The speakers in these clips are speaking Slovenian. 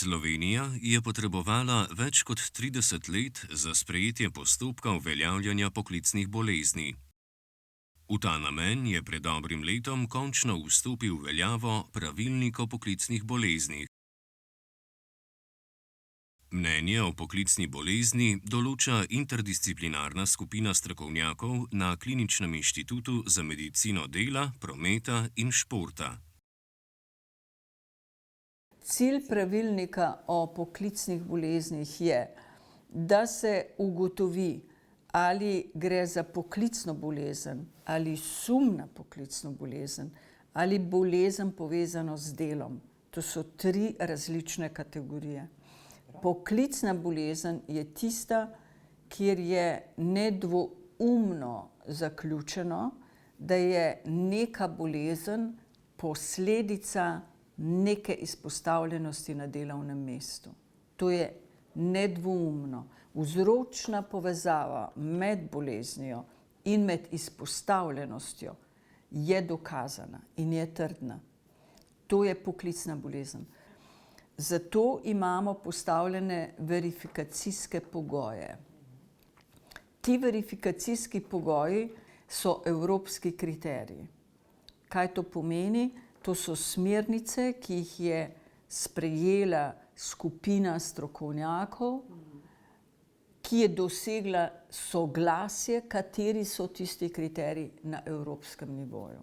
Slovenija je potrebovala več kot 30 let za sprejetje postopka uveljavljanja poklicnih bolezni. V ta namen je pred dobrim letom končno vstopil v veljavo pravilnik o poklicnih boleznih. Mnenje o poklicni bolezni določa interdisciplinarna skupina strokovnjakov na Kliničnem inštitutu za medicino dela, prometa in športa. Cilj pravilnika o poklicnih boleznih je, da se ugotovi, ali gre za poklicno bolezen, ali sum na poklicno bolezen, ali bolezen povezano z delom. To so 3 različne kategorije. Poklicna bolezen je tista, kjer je nedvoumno zaključeno, da je neka bolezen posledica neke izpostavljenosti na delovnem mestu. To je nedvoumno. Vzročna povezava med boleznijo in med izpostavljenostjo je dokazana in je trdna. To je poklicna bolezen. Zato imamo postavljene verifikacijske pogoje. Ti verifikacijski pogoji so evropski kriteriji. Kaj to pomeni? To so smernice, ki jih je sprejela skupina strokovnjakov, ki je dosegla soglasje, kateri so tisti kriteriji na evropskem nivoju.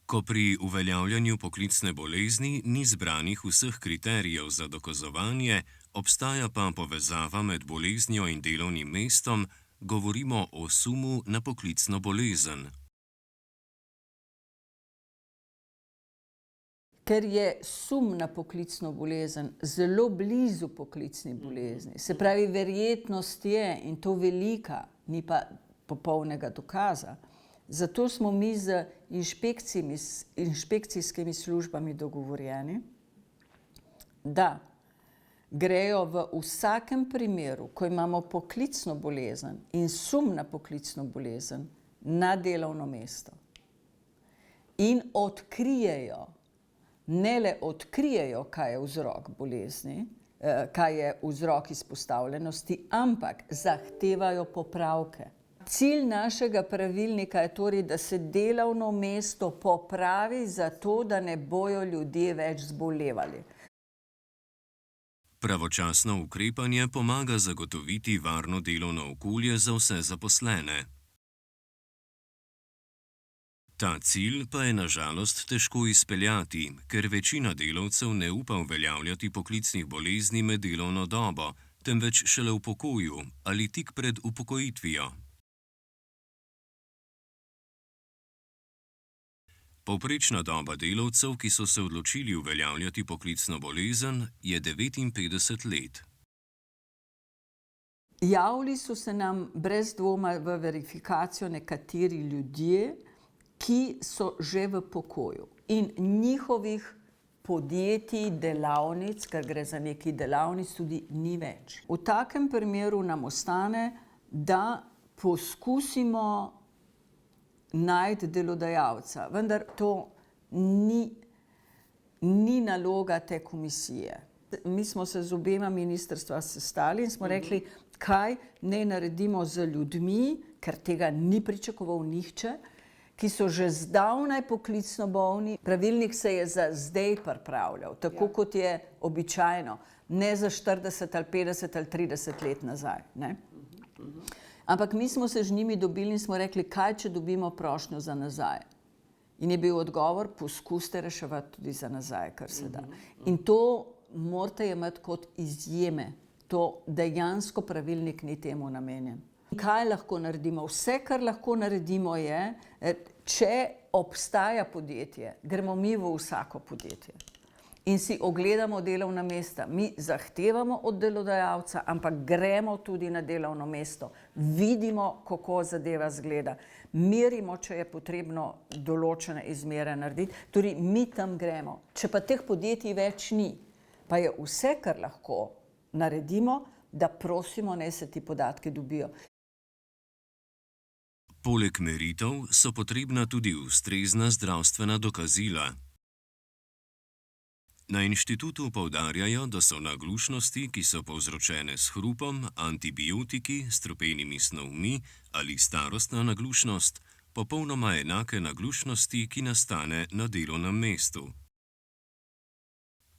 Ko pri uveljavljanju poklicne bolezni ni zbranih vseh kriterijev za dokazovanje, obstaja pa povezava med boleznijo in delovnim mestom, govorimo o sumu na poklicno bolezen. Ker je sum na poklicno bolezen zelo blizu poklicni bolezni, se pravi, verjetnost je, in to velika, ni pa popolnega dokaza. Zato smo mi z inšpekcijskimi službami dogovorjeni, da grejo v vsakem primeru, ko imamo poklicno bolezen in sum na poklicno bolezen, na delovno mesto in odkrijejo, ne le odkrijejo, kaj je vzrok bolezni, kaj je vzrok izpostavljenosti, ampak zahtevajo popravke. Cilj našega pravilnika je torej, da se delovno mesto popravi zato, da ne bojo ljudje več zbolevali. Pravočasno ukrepanje pomaga zagotoviti varno delovno okolje za vse zaposlene. Ta cilj pa je na žalost težko izpeljati, ker večina delavcev ne upa uveljavljati poklicnih bolezni med delovno dobo, temveč šele v pokoju ali tik pred upokojitvijo. Povprečna doba delavcev, ki so se odločili uveljavljati poklicno bolezen, je 59 let. Javili so se nam brez dvoma v verifikacijo nekateri ljudje, ki so že v pokoju in njihovih podjetij, delavnic, ker gre za nekaj delavnic, tudi ni več. V takem primeru nam ostane, da poskusimo najti delodajalca, vendar to ni naloga te komisije. Mi smo se z obema ministrstva sestali in smo rekli, kaj naj naredimo z ljudmi, ker tega ni pričakoval nihče, ki so že zdavnaj poklicno bolni. Pravilnik se je za zdaj pripravljal, tako kot je običajno, ne za 40 ali 50 ali 30 let nazaj, ne? Ampak mi smo se z njimi dobili in smo rekli, kaj če dobimo prošnjo za nazaj. In je bil odgovor, poskusite reševati tudi za nazaj, kar se da. In to morate imeti kot izjeme. To dejansko pravilnik ni temu namenjen. Kaj lahko naredimo? Vse, kar lahko naredimo je, če obstaja podjetje, gremo mi v vsako podjetje in si ogledamo delovna mesta. Mi zahtevamo od delodajalca, ampak gremo tudi na delovno mesto. Vidimo, kako zadeva izgleda. Merimo, če je potrebno določene izmere narediti. Torej, mi tam gremo. Če pa teh podjetij več ni, pa je vse, kar lahko naredimo, da prosimo, naj se ti podatki dobijo. Poleg meritev so potrebna tudi ustrezna zdravstvena dokazila. Na inštitutu poudarjajo, da so naglušnosti, ki so povzročene s hrupom, antibiotiki, strupenimi snovmi ali starostna naglušnost, popolnoma enake naglušnosti, ki nastane na delovnem mestu.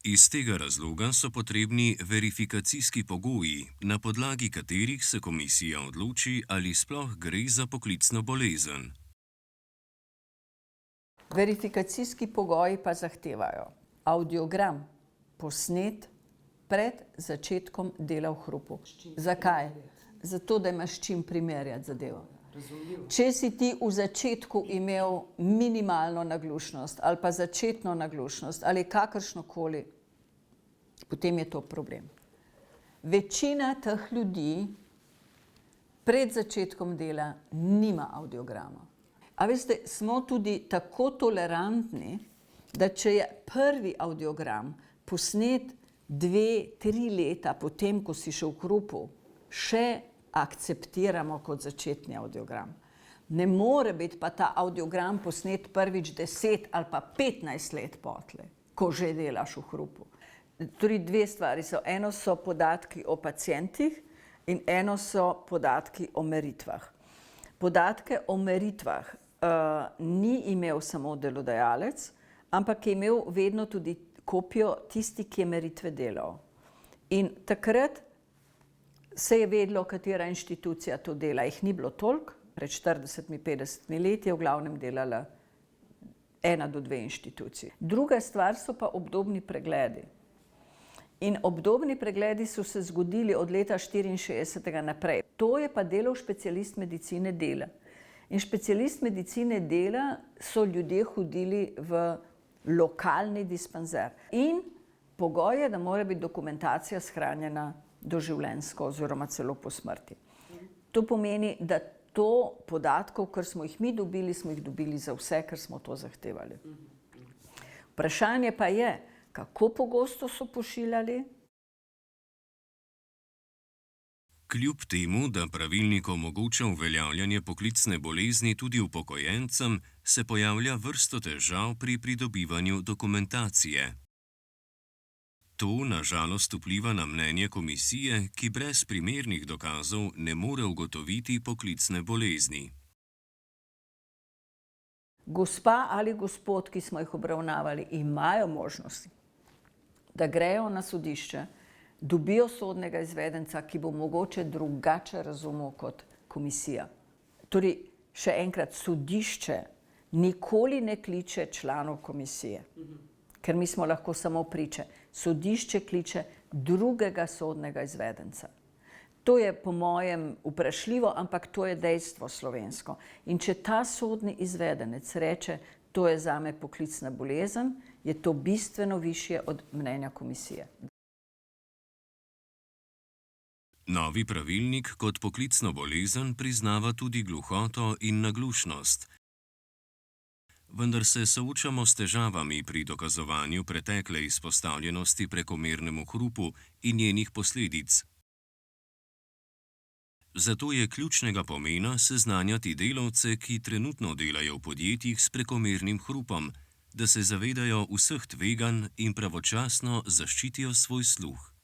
Iz tega razloga so potrebni verifikacijski pogoji, na podlagi katerih se komisija odloči, ali sploh gre za poklicno bolezen. Verifikacijski pogoji pa zahtevajo avdiogram, posnet pred začetkom dela v hrupu. Zakaj? Zato, da imaš s čim primerjati zadevo. Če si ti v začetku imel minimalno naglušnost ali pa začetno naglušnost ali kakršnokoli, potem je to problem. Večina teh ljudi pred začetkom dela nima avdiograma. A veste, smo tudi tako tolerantni, da če je prvi avdiogram posnet 2-3 leta potem, ko si šel v hrupu, še akceptiramo kot začetni avdiogram. Ne more biti pa ta avdiogram posnet prvič 10 ali pa 15 let potle, ko že delaš v hrupu. Torej dve stvari so. Eno so podatki o pacientih in eno so podatki o meritvah. Podatke o meritvah ni imel samo delodajalec, ampak je imel vedno tudi kopijo tisti, ki je meritve delal. In takrat se je vedelo, katera inštitucija to dela. Jih ni bilo toliko, pred 40-50 leti je v glavnem delala 1 do 2 inštituciji. Druga stvar so pa obdobni pregledi. In obdobni pregledi so se zgodili od leta 1964 naprej. To je pa delal specialist medicine dela. In specialist medicine dela so ljudje hodili v lokalni dispanzer. In pogoj je, da mora biti dokumentacija shranjena doživljenjsko oziroma celo po smrti. To pomeni, da to podatkov, kar smo jih mi dobili, smo jih dobili za vse, ker smo to zahtevali. Vprašanje pa je, kako pogosto so pošiljali? Kljub temu, da pravilnik omogoča uveljavljanje poklicne bolezni tudi upokojencem, se pojavlja vrsto težav pri pridobivanju dokumentacije. To na žalost vpliva na mnenje komisije, ki brez primernih dokazov ne more ugotoviti poklicne bolezni. Gospa ali gospod, ki smo jih obravnavali, imajo možnosti, da grejo na sodišče, dobijo sodnega izvedenca, ki bo mogoče drugače razumel kot komisija. Torej, še enkrat, sodišče nikoli ne kliče članov komisije, ker mi smo lahko samo priče. Sodišče kliče drugega sodnega izvedenca. To je po mojem vprašljivo, ampak to je dejstvo slovensko. In če ta sodni izvedenec reče, to je zame poklicna bolezen, je to bistveno višje od mnenja komisije. Novi pravilnik kot poklicno bolezen priznava tudi gluhoto in naglušnost. Vendar se soočamo s težavami pri dokazovanju pretekle izpostavljenosti prekomernemu hrupu in njenih posledic. Zato je ključnega pomena seznanjati delavce, ki trenutno delajo v podjetjih s prekomernim hrupom, da se zavedajo vseh tveganj in pravočasno zaščitijo svoj sluh.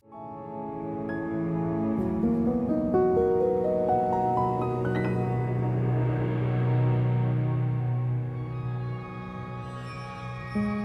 Thank you.